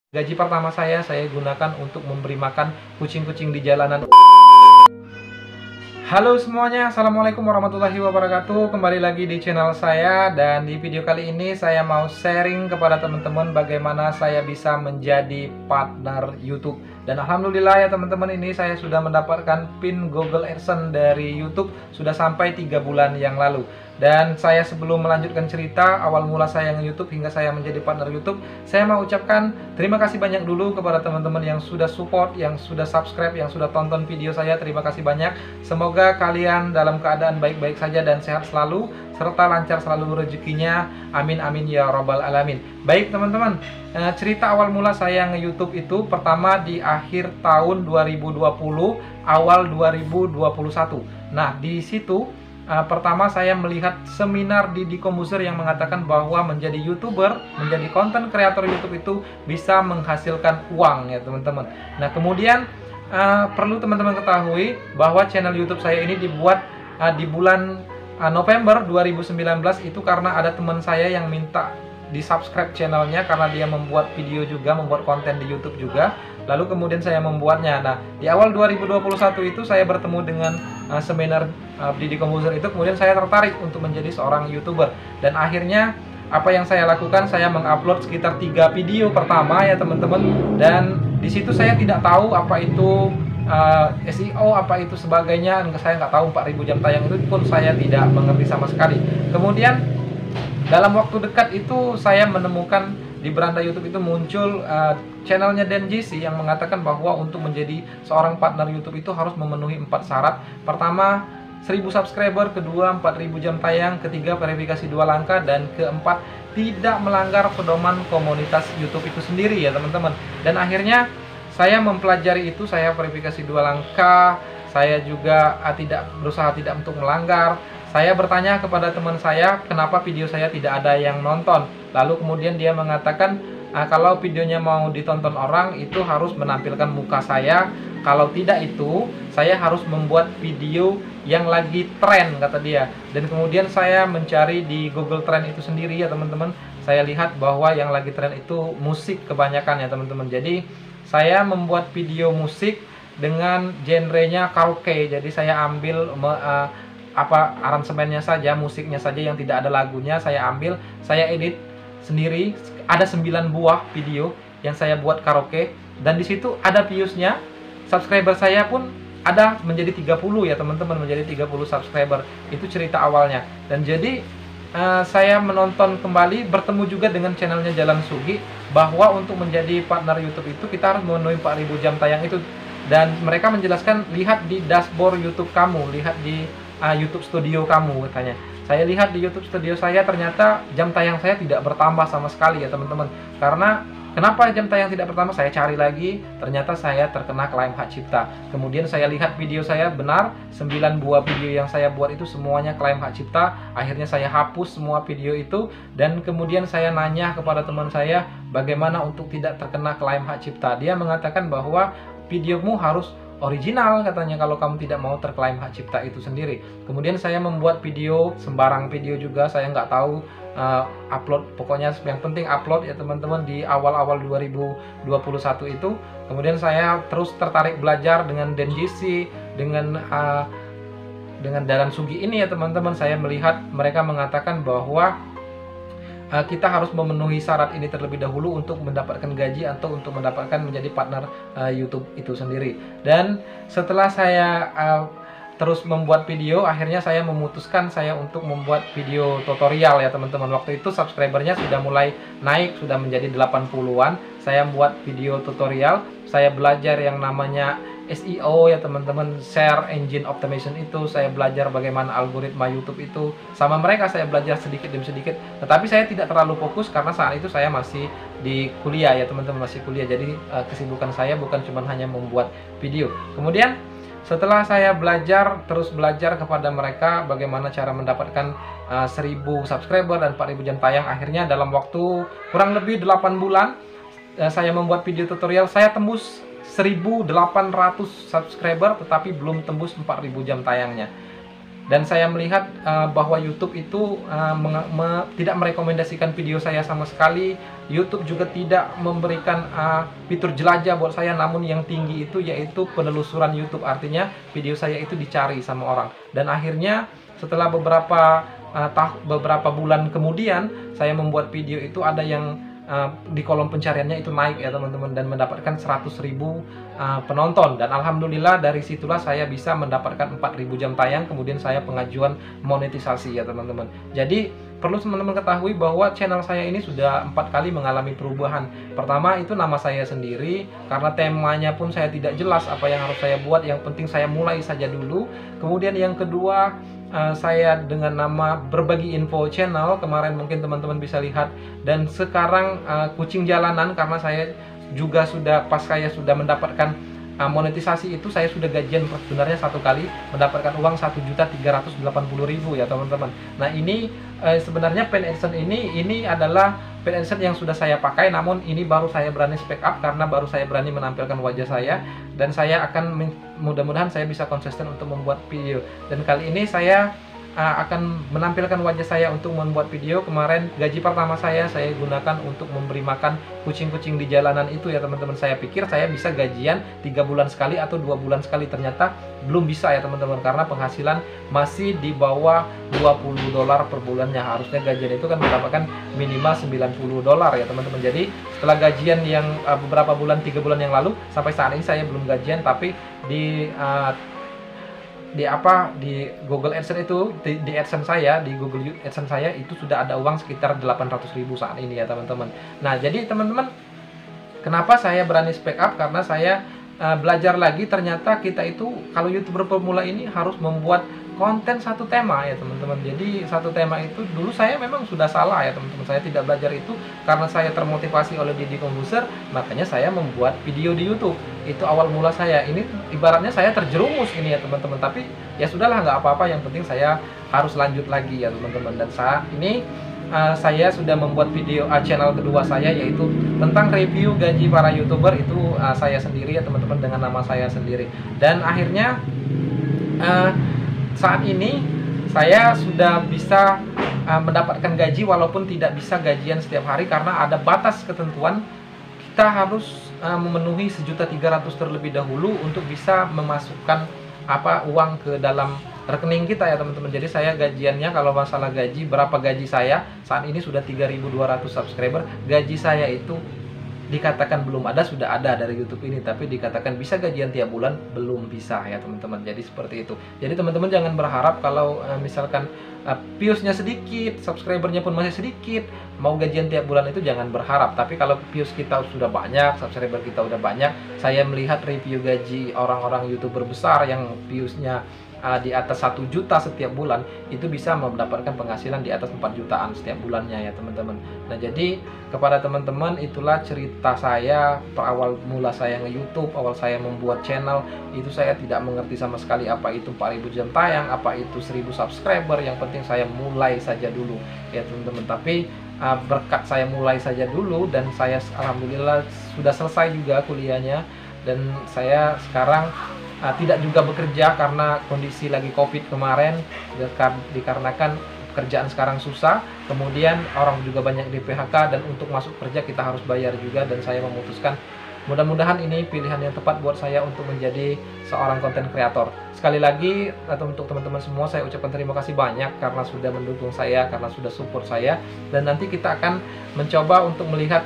Gaji pertama saya gunakan untuk memberi makan kucing-kucing di jalanan. Halo semuanya, Assalamualaikum warahmatullahi wabarakatuh. Kembali lagi di channel saya. Dan di video kali ini saya mau sharing kepada teman-teman bagaimana saya bisa menjadi partner YouTube. Dan alhamdulillah ya teman-teman, ini saya sudah mendapatkan pin Google AdSense dari YouTube sudah sampai 3 bulan yang lalu. Dan saya sebelum melanjutkan cerita awal mula saya nge-YouTube hingga saya menjadi partner YouTube, saya mau ucapkan terima kasih banyak dulu kepada teman-teman yang sudah support, yang sudah subscribe, yang sudah tonton video saya. Terima kasih banyak. Semoga kalian dalam keadaan baik-baik saja dan sehat selalu, serta lancar selalu rezekinya. Amin amin ya robbal alamin. Baik teman-teman, cerita awal mula saya nge-YouTube itu pertama di akhir tahun 2020, awal 2021. Nah, di situ pertama saya melihat seminar di Komuser yang mengatakan bahwa menjadi YouTuber, menjadi konten kreator YouTube itu bisa menghasilkan uang ya teman-teman. Nah, kemudian perlu teman-teman ketahui bahwa channel YouTube saya ini dibuat di bulan November 2019 itu karena ada teman saya yang minta di subscribe channelnya karena dia membuat video juga, membuat konten di YouTube juga. Lalu kemudian saya membuatnya. Nah, di awal 2021 itu saya bertemu dengan seminar di Komuser itu, kemudian saya tertarik untuk menjadi seorang YouTuber. Dan akhirnya apa yang saya lakukan, saya mengupload sekitar 3 video pertama ya teman-teman. Dan di situ saya tidak tahu apa itu SEO, apa itu sebagainya. Saya nggak tahu 4000 jam tayang itu pun saya tidak mengerti sama sekali. Kemudian dalam waktu dekat itu saya menemukan di beranda YouTube itu muncul channelnya Dan JC yang mengatakan bahwa untuk menjadi seorang partner YouTube itu harus memenuhi 4 syarat. Pertama, 1000 subscriber, kedua 4000 jam tayang, ketiga verifikasi 2 langkah, dan keempat tidak melanggar pedoman komunitas YouTube itu sendiri ya teman-teman. Dan akhirnya saya mempelajari itu, saya verifikasi 2 langkah, saya juga berusaha tidak untuk melanggar. Saya bertanya kepada teman saya, kenapa video saya tidak ada yang nonton. Lalu kemudian dia mengatakan, kalau videonya mau ditonton orang itu harus menampilkan muka saya. Kalau tidak itu, saya harus membuat video yang lagi tren, kata dia. Dan kemudian saya mencari di Google Trend itu sendiri ya teman-teman. Saya lihat bahwa yang lagi tren itu musik kebanyakan ya teman-teman. Jadi saya membuat video musik dengan genrenya karaoke. Jadi saya ambil aransemennya saja, musiknya saja yang tidak ada lagunya, saya ambil, saya edit sendiri. Ada 9 buah video yang saya buat karaoke, dan di situ ada viewsnya. Subscriber saya pun ada menjadi 30 ya teman-teman, menjadi 30 subscriber. Itu cerita awalnya. Dan jadi saya menonton kembali, bertemu juga dengan channelnya Jalan Sugi, bahwa untuk menjadi partner YouTube itu kita harus memenuhi 4000 jam tayang itu. Dan mereka menjelaskan, lihat di dashboard YouTube kamu, lihat di YouTube Studio kamu, katanya. Saya lihat di YouTube Studio saya, ternyata jam tayang saya tidak bertambah sama sekali ya teman-teman. Karena kenapa jam tayang tidak bertambah? Saya cari lagi, ternyata saya terkena klaim hak cipta. Kemudian saya lihat video saya, benar 9 buah video yang saya buat itu semuanya klaim hak cipta. Akhirnya saya hapus semua video itu, dan kemudian saya nanya kepada teman saya, bagaimana untuk tidak terkena klaim hak cipta. Dia mengatakan bahwa videomu harus original, katanya, kalau kamu tidak mau terklaim hak cipta itu sendiri. Kemudian saya membuat video, sembarang video juga, saya nggak tahu upload, pokoknya yang penting upload ya teman-teman di awal-awal 2021 itu. Kemudian saya terus tertarik belajar dengan Dan JC, dengan Dalan Sugi ini ya teman-teman. Saya melihat mereka mengatakan bahwa kita harus memenuhi syarat ini terlebih dahulu untuk mendapatkan gaji atau untuk mendapatkan menjadi partner YouTube itu sendiri. Dan setelah saya terus membuat video, akhirnya saya memutuskan untuk membuat video tutorial ya teman-teman. Waktu itu subscribernya sudah mulai naik, sudah menjadi 80-an. Saya membuat video tutorial, saya belajar yang namanya SEO ya teman-teman, share engine optimization itu. Saya belajar bagaimana algoritma YouTube itu. Sama mereka saya belajar sedikit demi sedikit. Tetapi saya tidak terlalu fokus karena saat itu saya masih di kuliah ya teman-teman, masih kuliah. Jadi kesibukan saya bukan cuma hanya membuat video. Kemudian setelah saya terus belajar kepada mereka bagaimana cara mendapatkan 1000 subscriber dan 4000 jam tayang. Akhirnya dalam waktu kurang lebih 8 bulan saya membuat video tutorial, saya tembus 1800 subscriber, tetapi belum tembus 4000 jam tayangnya. dan saya melihat bahwa YouTube itu tidak merekomendasikan video saya sama sekali. YouTube juga tidak memberikan fitur jelajah buat saya, namun yang tinggi itu yaitu penelusuran YouTube, artinya video saya itu dicari sama orang. Dan akhirnya setelah beberapa bulan kemudian saya membuat video itu, ada yang di kolom pencariannya itu naik ya teman-teman, dan mendapatkan 100.000 penonton, dan alhamdulillah dari situlah saya bisa mendapatkan 4.000 jam tayang, kemudian saya pengajuan monetisasi ya teman-teman. Jadi perlu teman-teman ketahui bahwa channel saya ini sudah 4 kali mengalami perubahan. Pertama itu nama saya sendiri, karena temanya pun saya tidak jelas apa yang harus saya buat, yang penting saya mulai saja dulu. Kemudian yang kedua, saya dengan nama Berbagi Info Channel, kemarin mungkin teman-teman bisa lihat. Dan sekarang Kucing Jalanan, karena saya juga pas saya sudah mendapatkan monetisasi itu, saya sudah gajian sebenarnya 1 kali mendapatkan uang 1.380.000 ya teman-teman. Nah ini sebenarnya Pen AdSense ini adalah Pen AdSense yang sudah saya pakai, namun ini baru saya berani speak up karena baru saya berani menampilkan wajah saya, dan saya akan mudah-mudahan saya bisa konsisten untuk membuat video. Dan kali ini saya akan menampilkan wajah saya untuk membuat video. Kemarin gaji pertama saya gunakan untuk memberi makan kucing-kucing di jalanan itu ya teman-teman. Saya pikir saya bisa gajian 3 bulan sekali atau 2 bulan sekali, ternyata belum bisa ya teman-teman, karena penghasilan masih di bawah $20 per bulannya. Harusnya gajian itu kan mendapatkan minimal $90 ya teman-teman. Jadi setelah gajian yang beberapa bulan, 3 bulan yang lalu, sampai saat ini saya belum gajian, tapi di Google AdSense itu, di AdSense saya, di Google AdSense saya itu sudah ada uang sekitar 800.000 saat ini ya teman-teman. Nah jadi teman-teman, kenapa saya berani speak up? Karena saya belajar lagi, ternyata kita itu kalau YouTuber pemula ini harus membuat konten satu tema ya teman-teman. Jadi satu tema itu dulu saya memang sudah salah ya teman-teman. Saya tidak belajar itu karena saya termotivasi oleh Deddy Corbuzier, makanya saya membuat video di YouTube. Itu awal mula saya. Ini ibaratnya saya terjerumus ini ya teman-teman. Tapi ya sudahlah, nggak apa-apa. Yang penting saya harus lanjut lagi ya teman-teman. Dan saat ini saya sudah membuat video channel kedua saya, yaitu tentang review gaji para YouTuber. Itu saya sendiri ya teman-teman, dengan nama saya sendiri. Dan akhirnya saat ini saya sudah bisa mendapatkan gaji walaupun tidak bisa gajian setiap hari, karena ada batas ketentuan. Kita harus memenuhi 1.300.000 terlebih dahulu untuk bisa memasukkan uang ke dalam rekening kita ya teman-teman. Jadi saya gajiannya, kalau masalah gaji, berapa gaji saya saat ini sudah 3.200 subscriber. Gaji saya itu dikatakan belum ada, sudah ada dari YouTube ini, tapi dikatakan bisa gajian tiap bulan, belum bisa ya teman-teman. Jadi seperti itu. Jadi teman-teman jangan berharap kalau misalkan viewsnya sedikit, subscribernya pun masih sedikit, mau gajian tiap bulan, itu jangan berharap. Tapi kalau views kita sudah banyak, subscriber kita udah banyak, saya melihat review gaji orang-orang YouTuber besar yang viewsnya di atas 1 juta setiap bulan, itu bisa mendapatkan penghasilan di atas 4 jutaan setiap bulannya ya teman-teman. Nah jadi kepada teman-teman, itulah cerita saya awal mula saya nge-YouTube, awal saya membuat channel. Itu saya tidak mengerti sama sekali apa itu 4.000 jam tayang, apa itu 1.000 subscriber. Yang penting saya mulai saja dulu ya teman-teman. Tapi berkat saya mulai saja dulu, dan saya alhamdulillah sudah selesai juga kuliahnya, dan saya sekarang tidak juga bekerja karena kondisi lagi COVID kemarin, dikarenakan pekerjaan sekarang susah, kemudian orang juga banyak di PHK, dan untuk masuk kerja kita harus bayar juga. Dan saya memutuskan, mudah-mudahan ini pilihan yang tepat buat saya untuk menjadi seorang konten kreator. Sekali lagi, atau untuk teman-teman semua, saya ucapkan terima kasih banyak karena sudah mendukung saya, karena sudah support saya. Dan nanti kita akan mencoba untuk melihat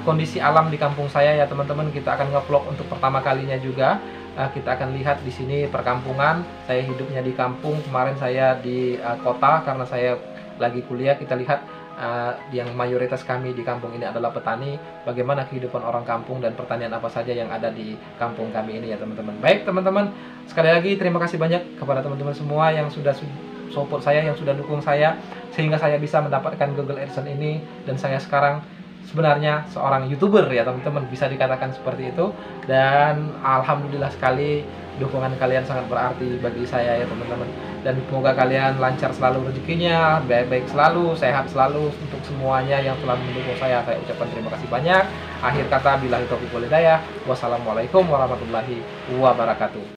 kondisi alam di kampung saya ya teman-teman. Kita akan nge-vlog untuk pertama kalinya juga. Kita akan lihat di sini perkampungan. Saya hidupnya di kampung, kemarin saya di kota karena saya lagi kuliah. Kita lihat yang mayoritas kami di kampung ini adalah petani. Bagaimana kehidupan orang kampung dan pertanian apa saja yang ada di kampung kami ini ya teman-teman. Baik teman-teman, sekali lagi terima kasih banyak kepada teman-teman semua yang sudah support saya, yang sudah dukung saya, sehingga saya bisa mendapatkan Google AdSense ini. Dan saya sekarang sebenarnya seorang YouTuber ya teman-teman, bisa dikatakan seperti itu. Dan alhamdulillah sekali, dukungan kalian sangat berarti bagi saya ya teman-teman. Dan semoga kalian lancar selalu rezekinya, baik-baik selalu, sehat selalu. Untuk semuanya yang telah mendukung saya ucapkan terima kasih banyak. Akhir kata, billahi taufiq wal hidayah. Wassalamualaikum warahmatullahi wabarakatuh.